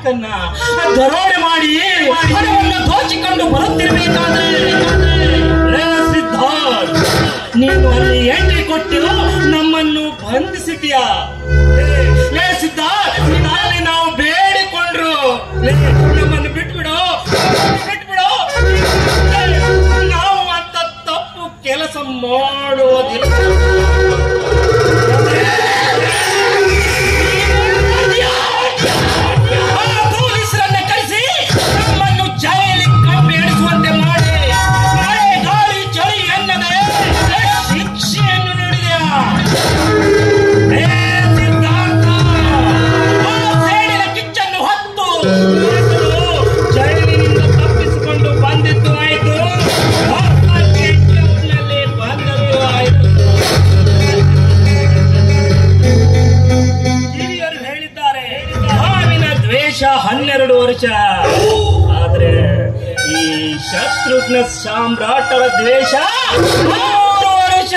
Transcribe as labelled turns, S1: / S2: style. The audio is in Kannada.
S1: ಮಾತನ್ನ ದರೋಡೆ ಮಾಡಿ ಹಣವನ್ನು ದೋಚಿಕೊಂಡು ಬರುತ್ತಿರಬೇಕಾದ್ರೆ ಸಿದ್ಧಾರ್ಥ್, ನೀನು ಅಲ್ಲಿ ಎಂಟ್ರಿ ಕೊಟ್ಟು ನಮ್ಮನ್ನು ಬಂಧಿಸಿದ್ಯಾ? ಸಿದ್ಧಾರ್ಥ್, ನಾಳೆ ನಾವು ಬೇಡಿಕೊಂಡ್ರು ನಮ್ಮನ್ನು ಬಿಟ್ಬಿಡು. ನಾವು ಅಂತ ತಪ್ಪು ಕೆಲಸ ಮಾಡೋದಿಲ್ಲ. ಪೊಲೀಸರನ್ನ ಕರೆಸಿ ನಮ್ಮನ್ನು ಜೈಲಿಗೆ ಕಂಬಿ ಎಣಿಸುವಂತೆ ಮಾಡಿ ಮಳೆ ಗಾಳಿ ಚಳಿ ಎನ್ನದೆ ಶಿಕ್ಷೆಯನ್ನು ನೀಡಿದೆಯಾ? ಸಿದ್ಧಾರ್ಥ, ಆ ಸೇಡಿನ ಕಿಚ್ಚನ್ನು ಹೊತ್ತು ಜೈಲಿನಿಂದ ತಪ್ಪಿಸಿಕೊಂಡು ಬಂದಿದ್ದು ಆಯಿತು, ನಲ್ಲಿ ಬಂದದ್ದು ಆಯಿತು. ಹಿರಿಯರು ಹೇಳಿದ್ದಾರೆ, ಹಾವಿನ ದ್ವೇಷ 12 ವರ್ಷ, ಆದ್ರೆ ಈ ಶತ್ರುಘ್ನ ಸಾಮ್ರಾಟರ ದ್ವೇಷ 3 ವರ್ಷ.